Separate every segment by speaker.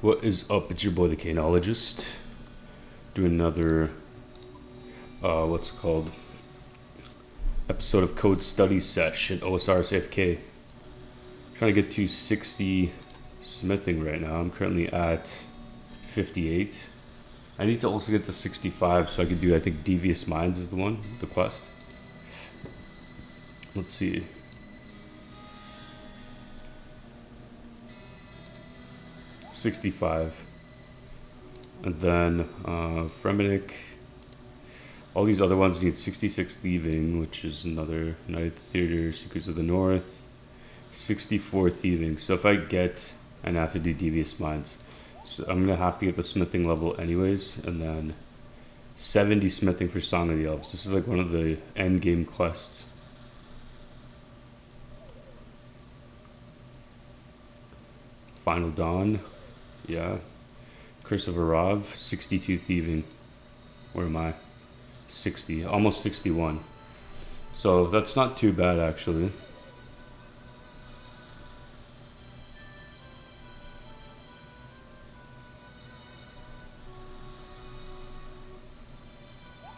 Speaker 1: What is up? It's your boy the Canologist. Doing another what's it called? Episode of Code Study Sesh at OSRS AFK. Trying to get to 60 smithing right now. I'm currently at 58. I need to also get to 65 so I can do, I think Devious Minds is the quest. Let's see. $65. And then Fremenic. All these other ones need 66 thieving, which is another Night at the Theater, Secrets of the North. 64 thieving. So if I get, and I have to do Devious Minds. So I'm gonna have to get the smithing level anyways, and then 70 smithing for Song of the Elves. This is like one of the end game quests. Final Dawn, yeah. Curse of Arav, 62 thieving. Where am I? 60, almost 61. So that's not too bad actually.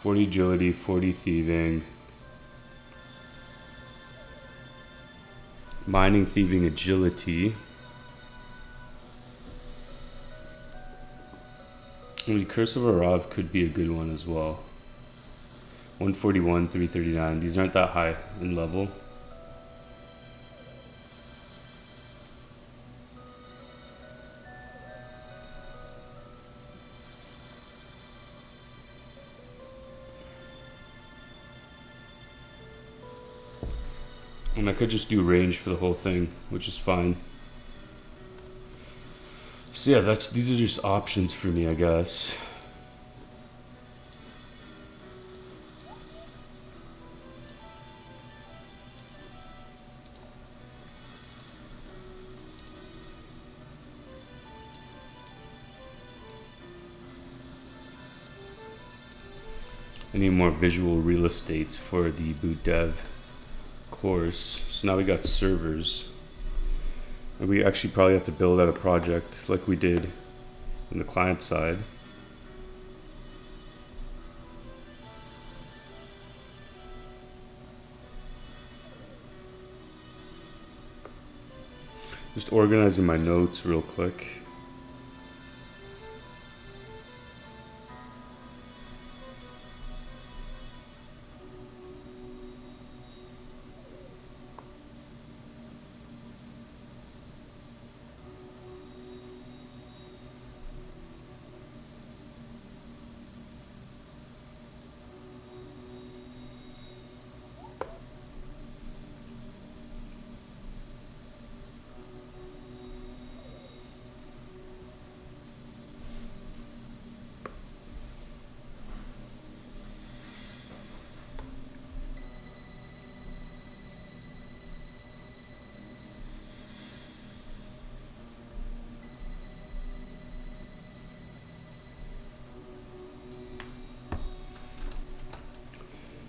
Speaker 1: $40 agility, 40 thieving. Mining, thieving, agility. I mean, Curse of Arav could be a good one as well. 141, 339. These aren't that high in level. And I could just do range for the whole thing, which is fine. So yeah, these are just options for me, I guess. I need more visual real estate for the boot dev course. So now we got servers. And we actually probably have to build out a project like we did on the client side. Just organizing my notes real quick.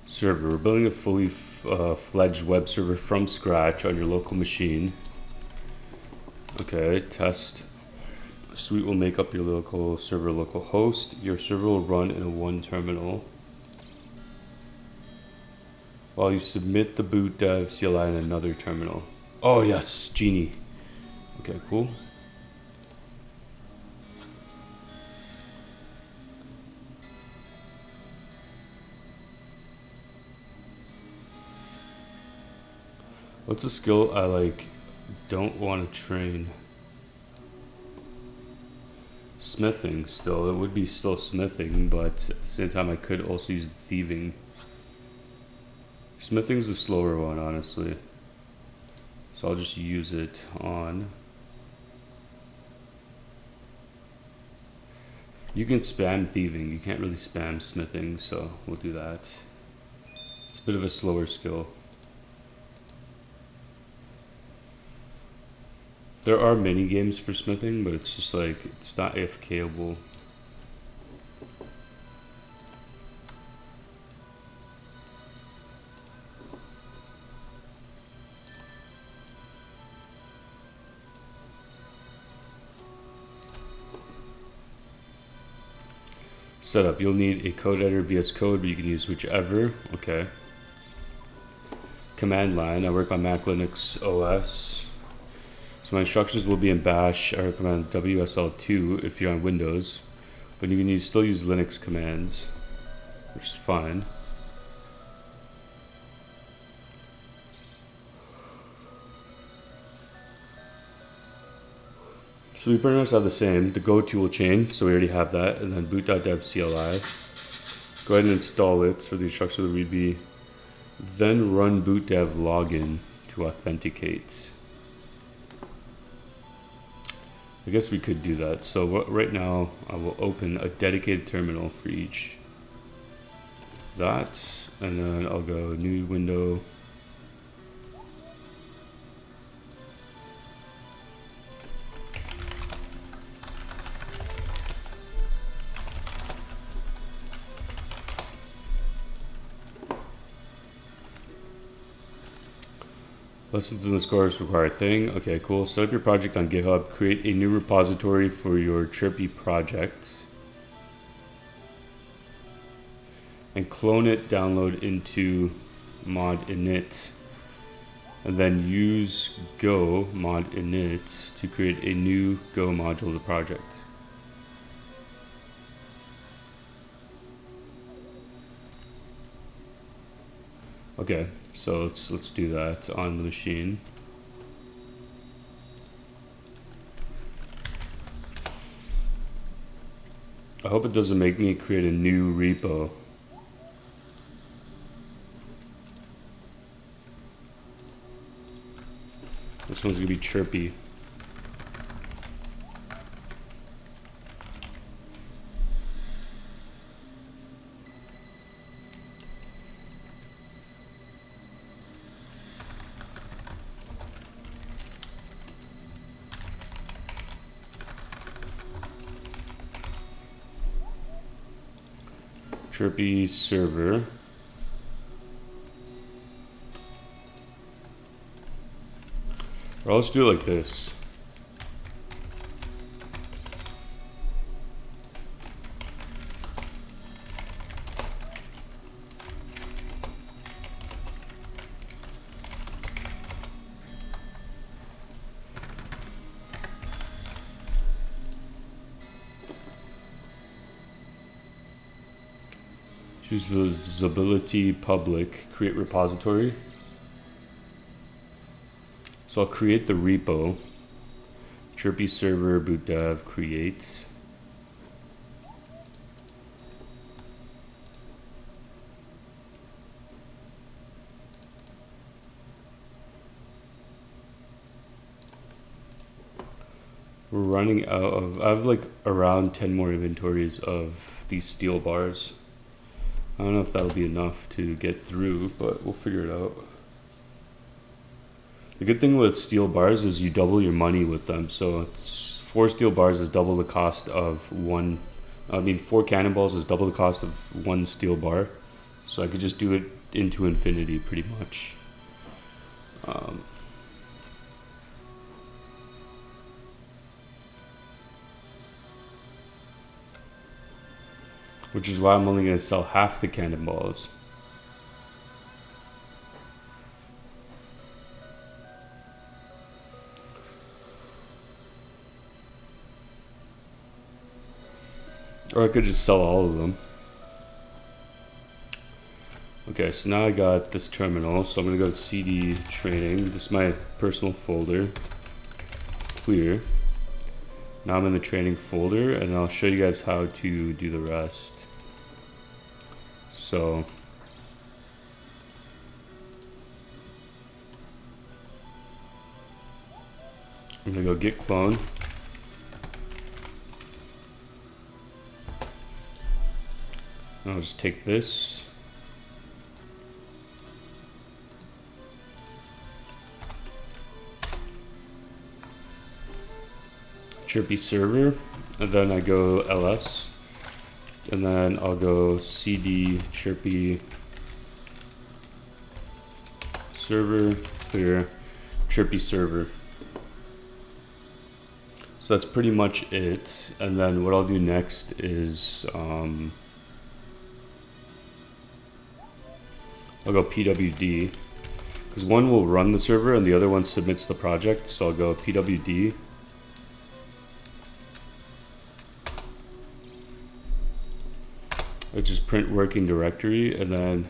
Speaker 1: Server. We're building a fully fledged web server from scratch on your local machine. Okay, test. Suite will make up your local server local host. Your server will run in a one terminal. While you submit the boot dev CLI in another terminal. Oh yes, Genie. Okay, cool. What's a skill I don't want to train? Smithing still. It would be still smithing, but at the same time I could also use thieving. Smithing's the slower one, honestly. So I'll just use it on. You can spam thieving. You can't really spam smithing, so we'll do that. It's a bit of a slower skill. There are mini games for smithing, but it's just it's not AFKable. Setup. You'll need a code editor, VS Code, but you can use whichever. Okay. Command line. I work on Mac Linux OS. So my instructions will be in Bash. I recommend WSL2 if you're on Windows. But you can still use Linux commands, which is fine. So we pretty much have the same. The Go tool chain, so we already have that. And then boot.dev CLI. Go ahead and install it for the instructions of the README. Then run bootdev login to authenticate. I guess we could do that. So right now I will open a dedicated terminal for each. That, and then I'll go new window. Lessons in this course require a thing. Okay, cool. Set up your project on GitHub. Create a new repository for your Chirpy project. And clone it, download into mod init. And then use go mod init to create a new Go module of the project. Okay, so let's do that on the machine. I hope it doesn't make me create a new repo. This one's gonna be Chirpy. Chirpy server. Or let's do it like this. Choose visibility, public, create repository. So I'll create the repo, Chirpy server, boot dev, create. We're running out of, I have like around 10 more inventories of these steel bars. I don't know if that'll be enough to get through, but we'll figure it out. The good thing with steel bars is you double your money with them. So it's 4 steel bars is double the cost of one. 4 cannonballs is double the cost of 1 steel bar. So I could just do it into infinity pretty much. Which is why I'm only going to sell half the cannonballs. Or I could just sell all of them. Okay, so now I got this terminal. So I'm going to go to CD training. This is my personal folder. Clear. Now I'm in the training folder, and I'll show you guys how to do the rest. So I'm gonna go git clone. And I'll just take this. Chirpy server, and then I go ls, and then I'll go cd chirpy server clear chirpy server. So that's pretty much it. And then what I'll do next is I'll go pwd, because one will run the server and the other one submits the project. So I'll go pwd, which is print working directory, and then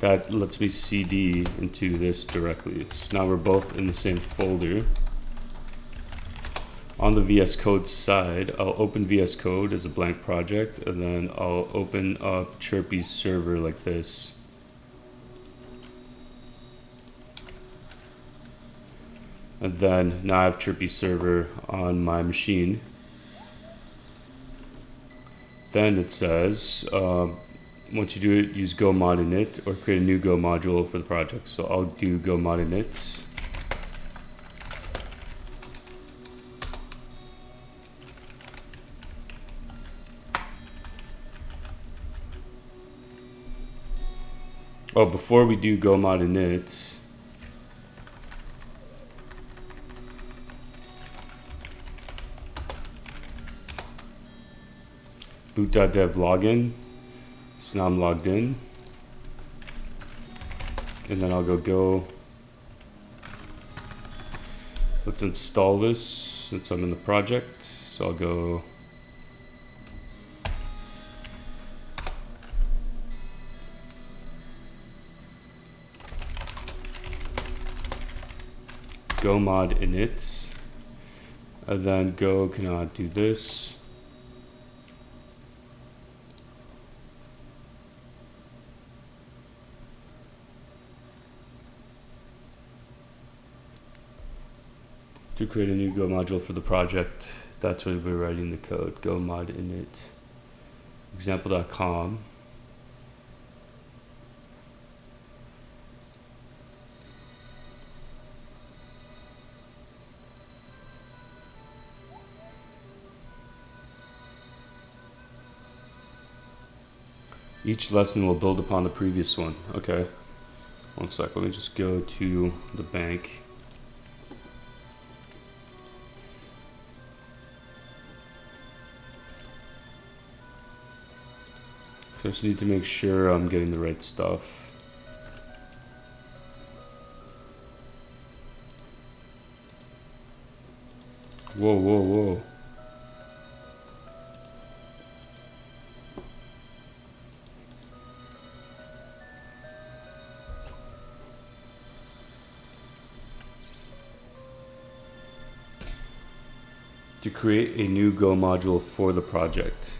Speaker 1: that lets me cd into this directly. So now we're both in the same folder. On the VS Code side, I'll open VS Code as a blank project, and then I'll open up Chirpy's server like this. And then now I have Chirpy's server on my machine. Then it says, once you do it, use go mod init or create a new go module for the project. So I'll do go mod init. Oh, before we do go mod init, boot.dev login. So now I'm logged in. And then I'll go. Let's install this since I'm in the project. So I'll go go mod init, and then go cannot do this. To create a new go module for the project, that's where we're writing the code. Go mod init example.com. Each lesson will build upon the previous one. Okay. One sec, let me just go to the bank. So I just need to make sure I'm getting the right stuff. Whoa, whoa, whoa. To create a new Go module for the project.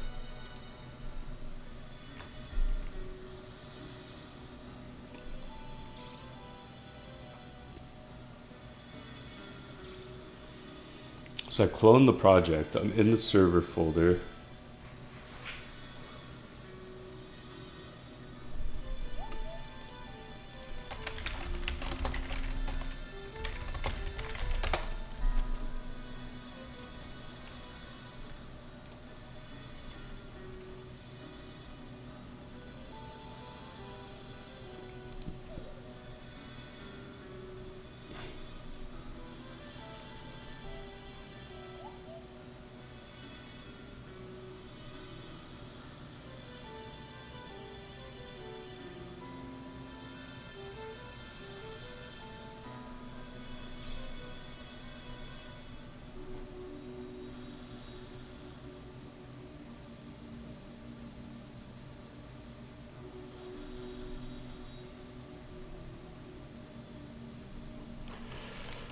Speaker 1: So I clone the project. I'm in the server folder.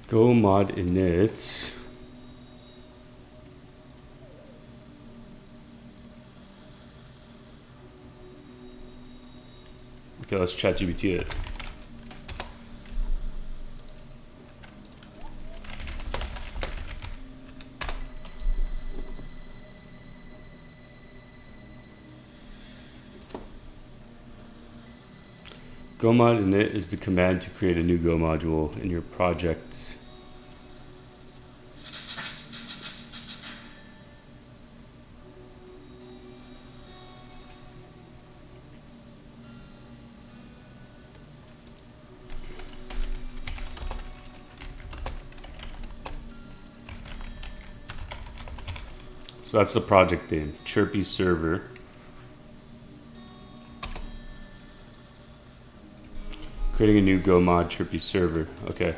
Speaker 1: Go mod init. Okay, let's ChatGPT it. Go mod init is the command to create a new Go module in your project. So that's the project name, Chirpy Server. Creating a new Go mod Chirpy Server. Okay,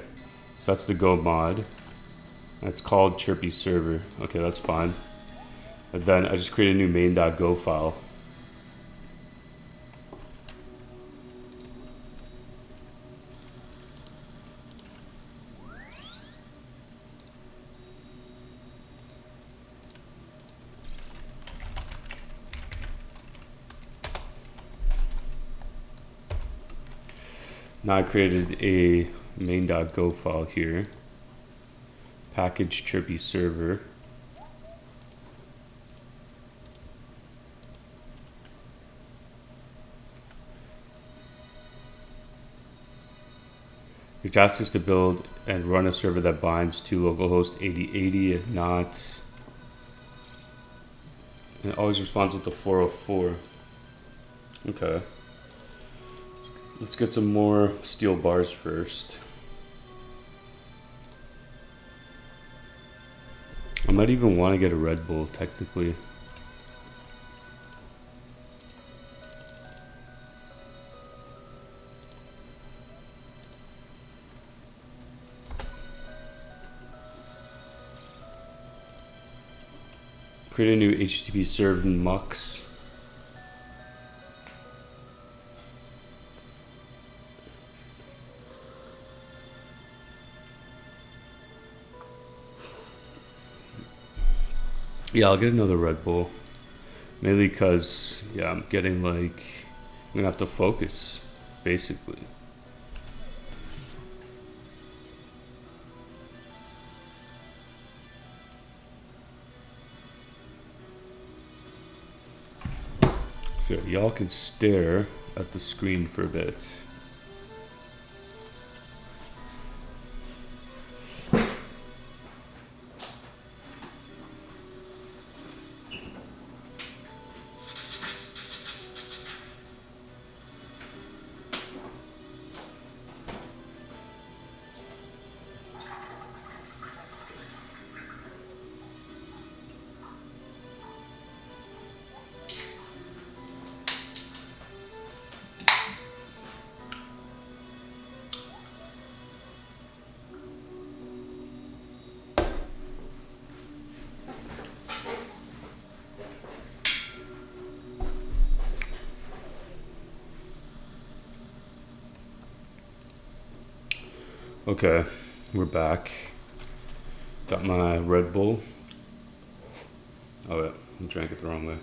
Speaker 1: so that's the Go mod. That's called Chirpy Server. Okay, that's fine. And then I just create a new main.go file. Now I created a main.go file here. Package Chirpy Server. Your task is to build and run a server that binds to localhost 8080. If not, it always responds with the 404. Okay. Let's get some more steel bars first. I might even want to get a Red Bull, technically. Create a new HTTP serve mux. Yeah, I'll get another Red Bull. Mainly because, yeah, I'm getting like, I'm gonna have to focus, basically. So y'all can stare at the screen for a bit. Okay, we're back. Got my Red Bull. Oh yeah, I drank it the wrong way.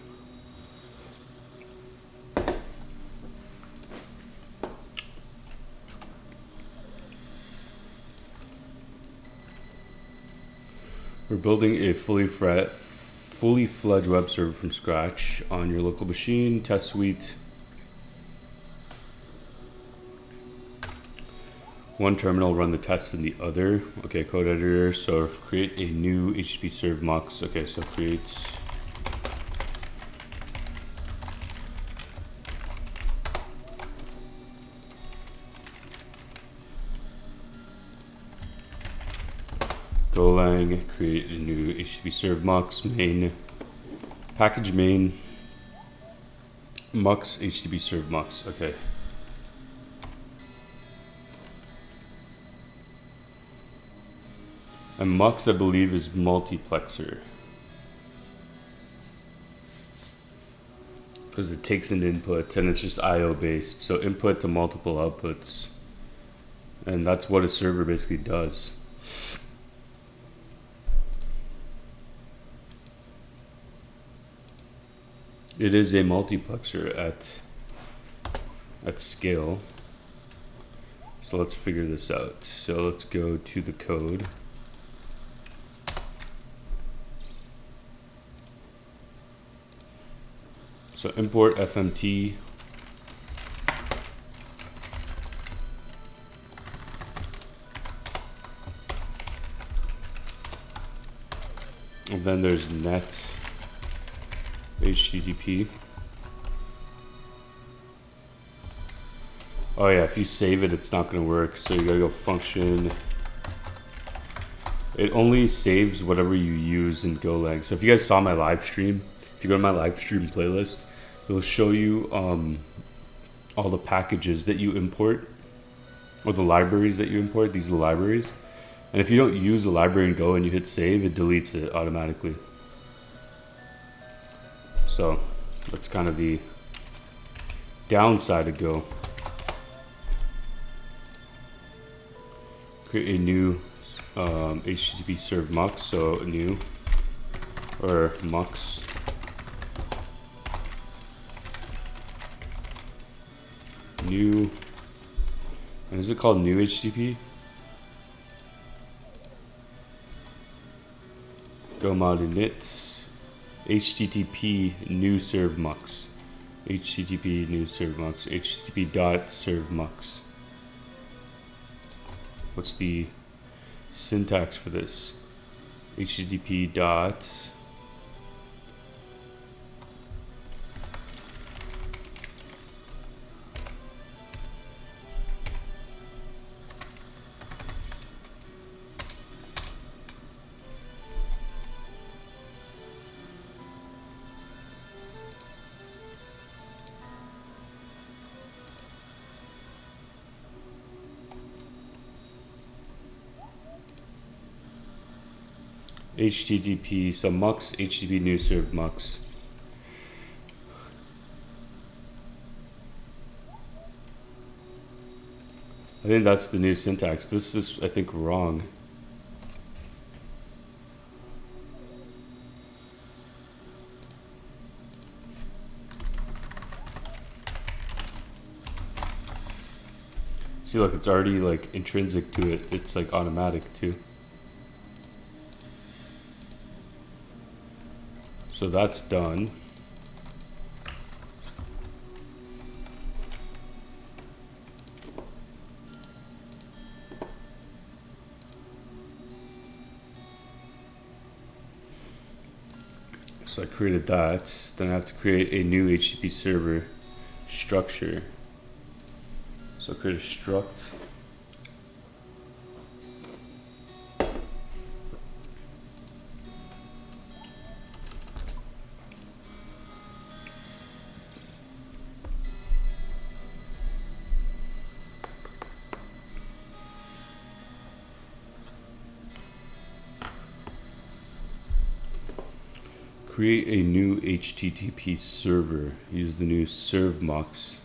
Speaker 1: We're building a fully fledged web server from scratch on your local machine, test suite. One terminal, run the tests in the other. Okay, code editor. So create a new HTTP serve mux. Okay, so create Golang, create a new HTTP serve mux main, package main, mux HTTP serve mux. Okay. And mux, I believe, is multiplexer. Because it takes an input and it's just IO based. So input to multiple outputs. And that's what a server basically does. It is a multiplexer at scale. So let's figure this out. So let's go to the code. So import FMT. And then there's net HTTP. Oh yeah, if you save it, it's not going to work. So you got to go function It only saves whatever you use in Golang. So if you guys saw my live stream, if you go to my live stream playlist, it'll show you all the packages that you import, or the libraries that you import. These are the libraries. And if you don't use a library in Go and you hit save, it deletes it automatically. So that's kind of the downside of Go. Create a new HTTP serve mux, so new, or mux. New, and is it called new HTTP? Go mod init, HTTP new serve mux, HTTP new serve mux, HTTP dot serve mux. What's the syntax for this? HTTP dot HTTP, so mux, HTTP new serve mux. I think that's the new syntax. This is, I think, wrong. See, look, it's already like intrinsic to it. It's like automatic too. So that's done. So I created that. Then I have to create a new HTTP server structure. So I create a struct. Create a new HTTP server. Use the new serve mux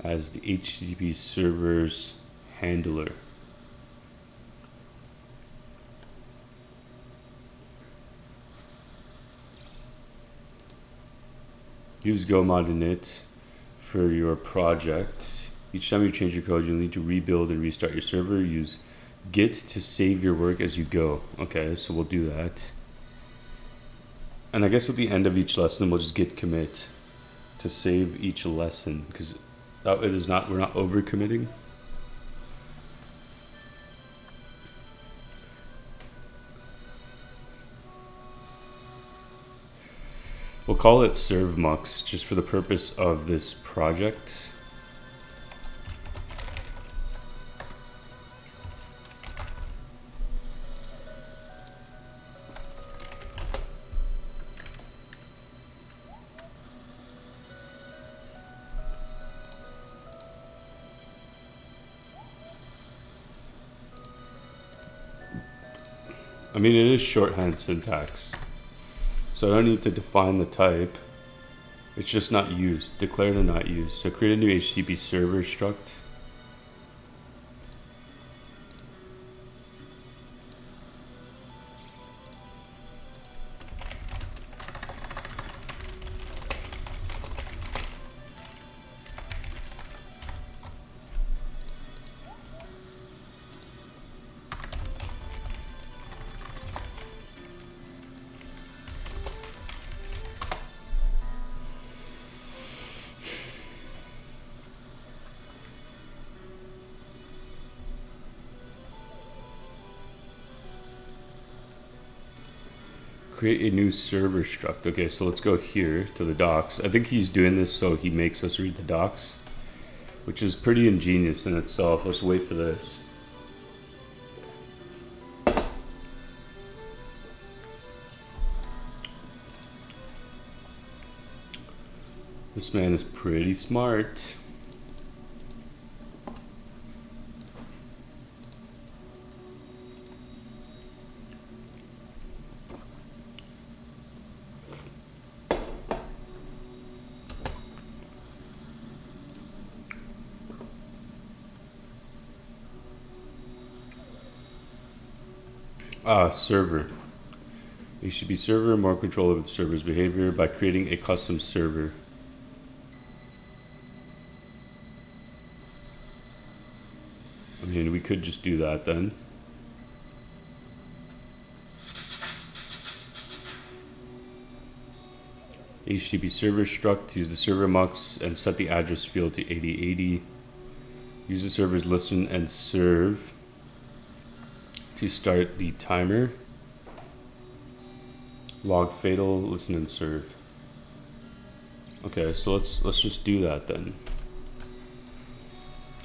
Speaker 1: as the HTTP server's handler. Use go mod init for your project. Each time you change your code, you'll need to rebuild and restart your server. Use git to save your work as you go. Okay, so we'll do that. And I guess at the end of each lesson, we'll just git commit to save each lesson, because it is not, we're not over committing. We'll call it serve mux just for the purpose of this project. I mean, it is shorthand syntax, so I don't need to define the type. It's just not used. Declare to not used. So create a new HTTP server struct. Create a new server struct. Okay, so let's go here to the docs. I think he's doing this so he makes us read the docs, which is pretty ingenious in itself. Let's wait for this. This man is pretty smart. Server. You should be server, more control over the server's behavior by creating a custom server. I mean, we could just do that then. HTTP server struct, use the server mux and set the address field to 8080. Use the server's listen and serve to start the timer. Log fatal, listen and serve. Okay, so let's just do that then.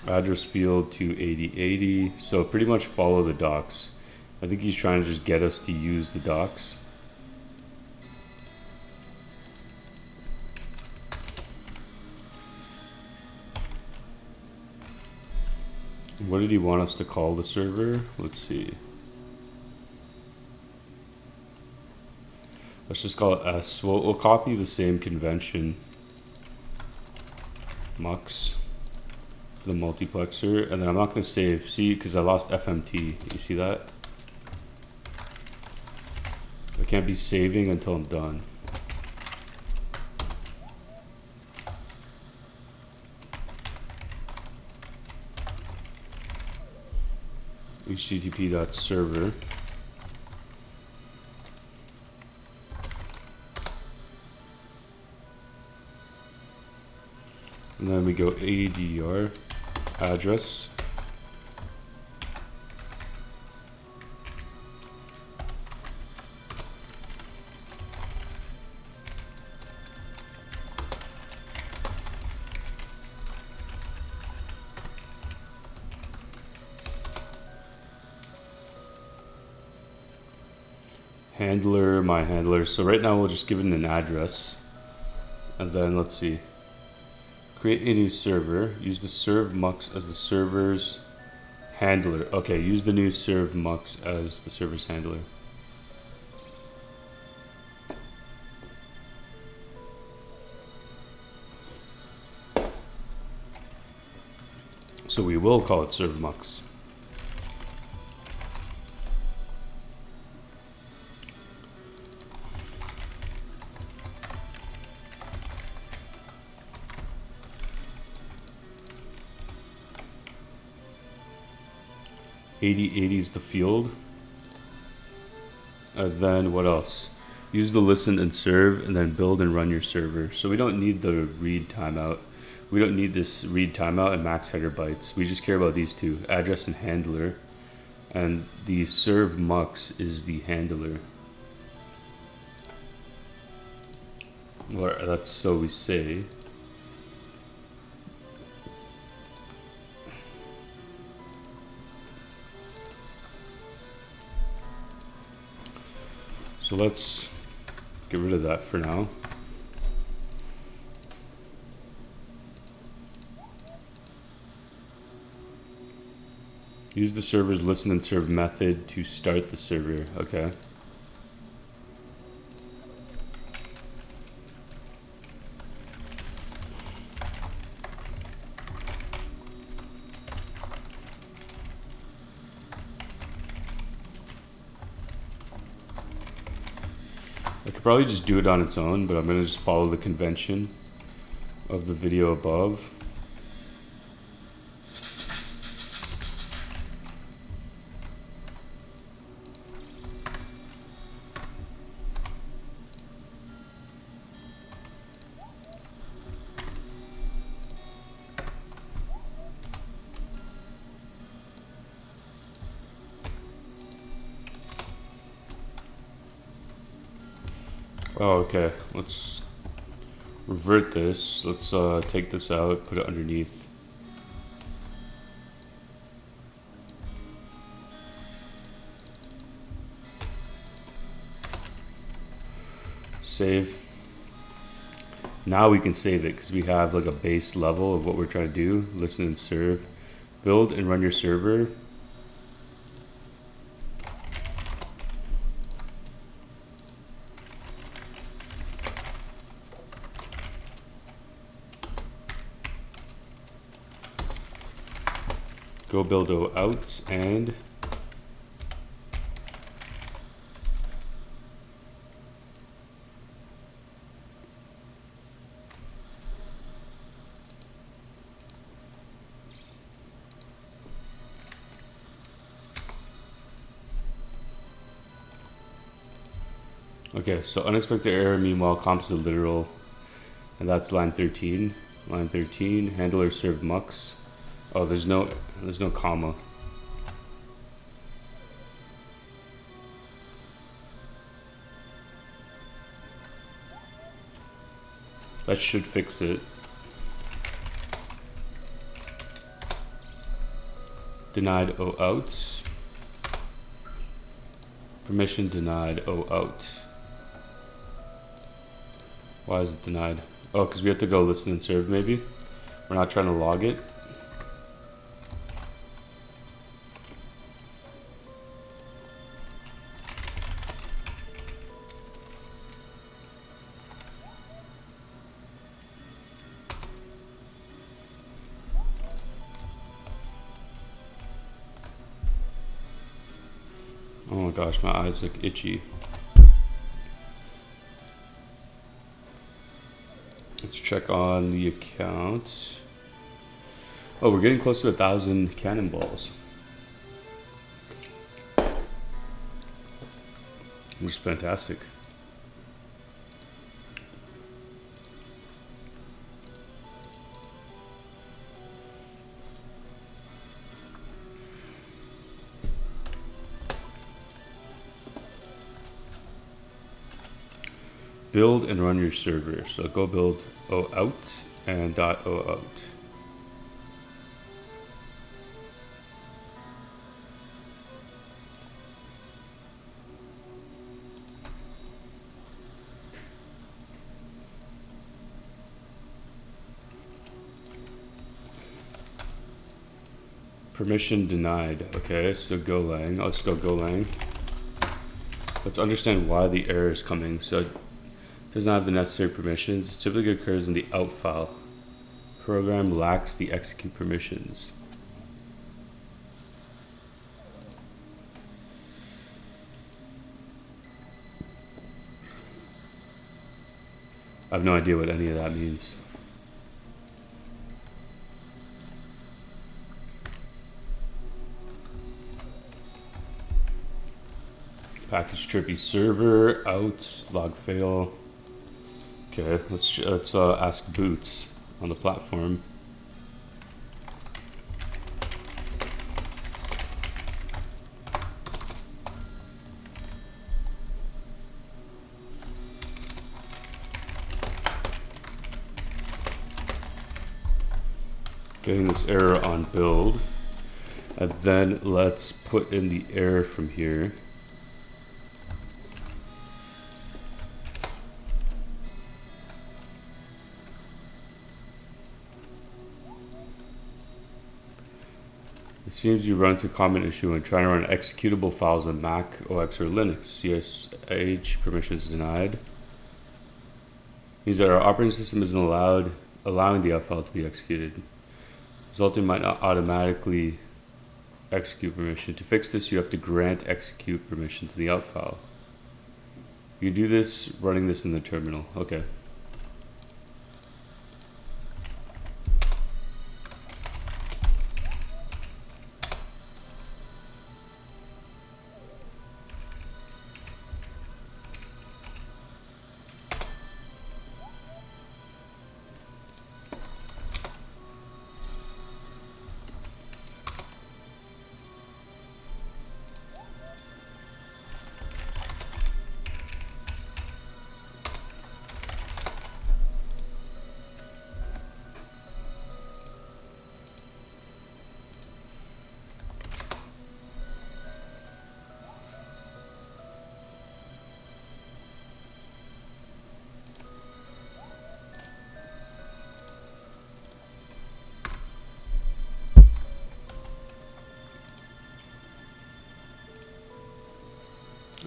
Speaker 1: Address field to 8080. So pretty much follow the docs. I think he's trying to just get us to use the docs. What did he want us to call the server? Let's see. Let's just call it S. We'll copy the same convention. Mux. The multiplexer. And then I'm not going to save. See, because I lost FMT. You see that? I can't be saving until I'm done. http.server. And then we go ADR address. Handler, my handler. So right now we'll just give it an address. And then let's see. Create a new server. Use the serve mux as the server's handler. Okay, use the new serve mux as the server's handler. So we will call it serve mux. .8080 is the field. And then what else? Use the listen and serve, and then build and run your server. So we don't need the read timeout. We don't need this read timeout and max header bytes. We just care about these two, address and handler. And the serve mux is the handler. Or that's so we say. So let's get rid of that for now. Use the server's listen and serve method to start the server. Okay. I could probably just do it on its own, but I'm going to just follow the convention of the video above. Oh, okay. Let's revert this. Let's take this out, put it underneath. Save. Now we can save it because we have like a base level of what we're trying to do. Listen and serve. Build and run your server. Go build out and okay, so unexpected error, meanwhile, comps is literal, and that's line 13. Line 13, handler served mux. Oh, there's no comma. That should fix it. Denied O out. Permission denied O out. Why is it denied? Oh, because we have to go listen and serve maybe? We're not trying to log it. Oh my gosh, my eyes look itchy. Let's check on the account. Oh, we're getting close to 1,000 cannonballs. Which is fantastic. Build and run your server. So go build O out and .o out. Permission denied. Okay, so Golang. Let's go Golang. Let's understand why the error is coming. So it does not have the necessary permissions. It typically occurs in the out file. Program lacks the execute permissions. I have no idea what any of that means. Package trippy server out log fail. Okay, let's ask boots on the platform. Getting this error on build, and then let's put in the error from here. It seems you run into a common issue when trying to run executable files on Mac, OS, or Linux. CSH permissions denied. Means that our operating system isn't allowing the F file to be executed. Resulting might not automatically execute permission. To fix this, you have to grant execute permission to the out file. You do this running this in the terminal. Okay.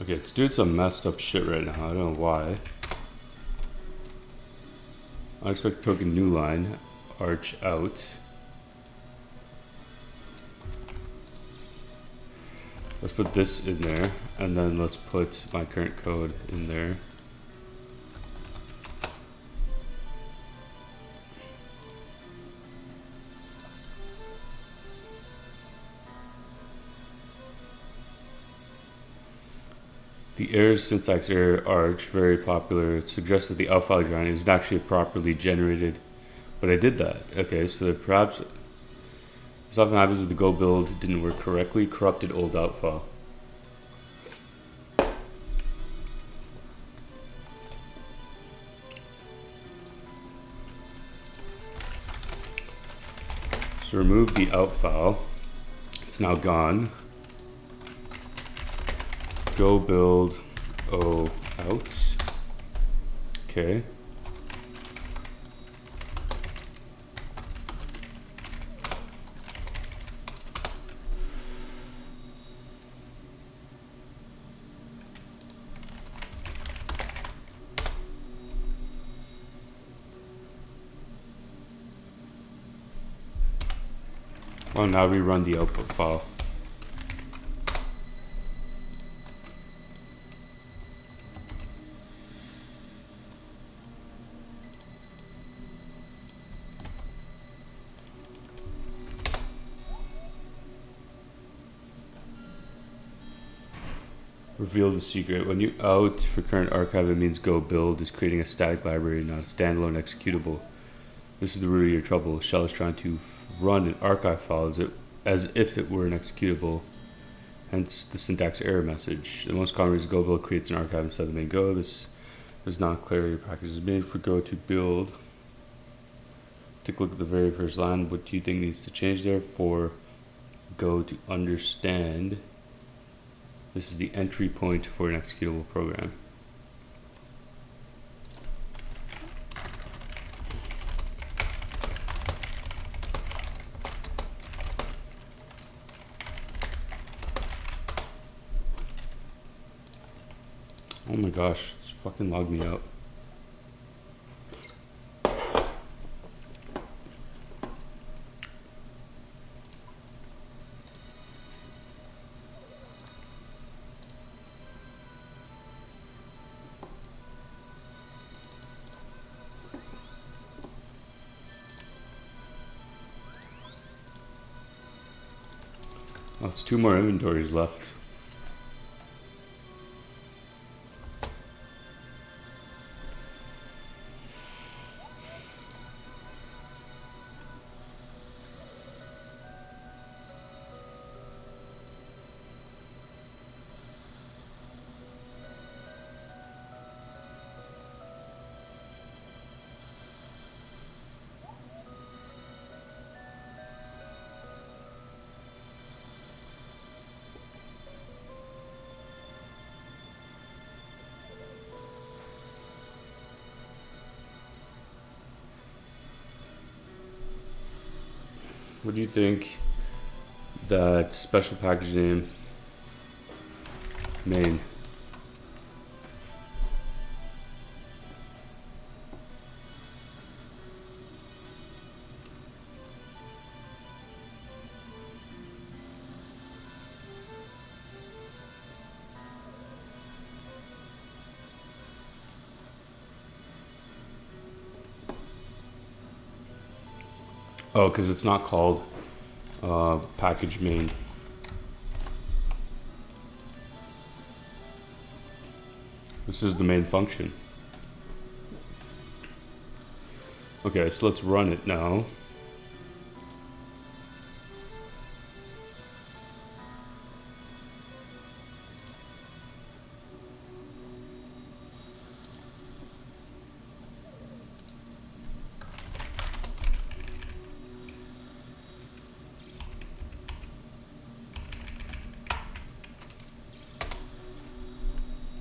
Speaker 1: Okay, it's doing some messed up shit right now. I don't know why. Unexpected token new line. Arch out. Let's put this in there, and then let's put my current code in there. The error syntax error arch, very popular. It suggests that the out file join isn't actually properly generated, but I did that. Okay, so perhaps this often happens with the Go build. It didn't work correctly. Corrupted old out file. So remove the out file. It's now gone. Go build O out. Okay. Well, now we run the output file. Reveal the secret. When you out for current archive, it means Go build is creating a static library, not a standalone executable. This is the root of your trouble. Shell is trying to run an archive file as if it were an executable, hence the syntax error message. The most common reason Go build creates an archive instead of the main Go. This is not clear. Your practice is made for Go to build. Take a look at the very first line. What do you think needs to change there for Go to understand? This is the entry point for an executable program. Oh my gosh, it's fucking logged me out. Oh, it's 2 more inventories left. What do you think that special package name main? Oh, because it's not called package main. This is the main function. Okay, so let's run it now.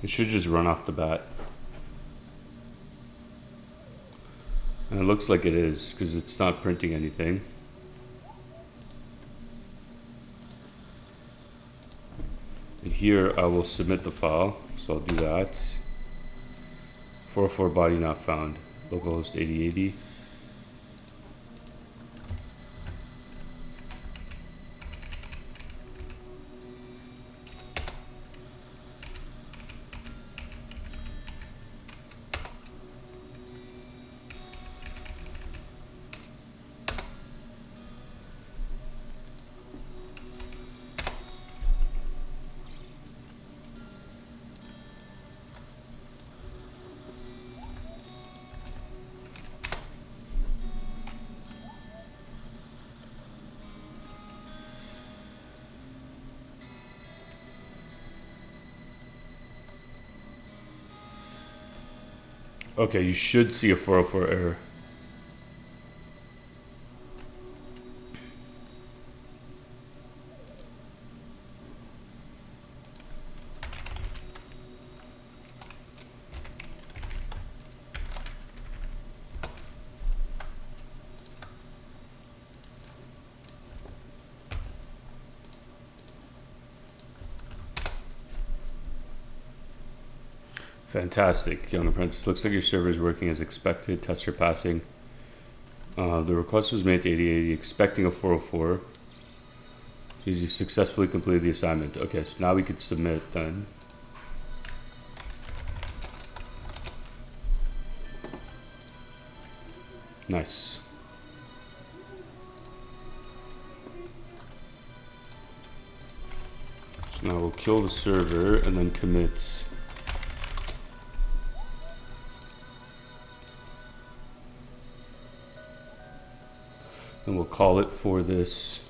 Speaker 1: It should just run off the bat. And it looks like it is, because it's not printing anything. And here I will submit the file, so I'll do that. 404 body not found. Localhost 8080. Okay, you should see a 404 error. Fantastic, young apprentice. Looks like your server is working as expected. Tests are passing. The request was made to 8080, expecting a 404. So you successfully completed the assignment. Okay, so now we could submit then. Nice. So now we'll kill the server and then commit. And we'll call it for this.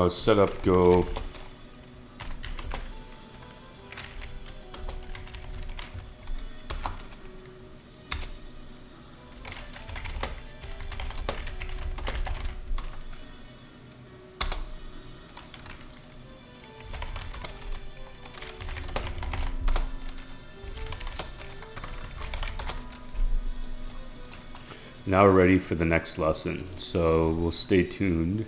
Speaker 1: Setup go. Now we're ready for the next lesson, so we'll stay tuned.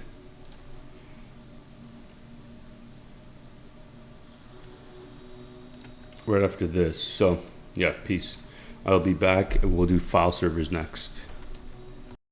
Speaker 1: Right after this. So yeah, peace. I'll be back and we'll do file servers next.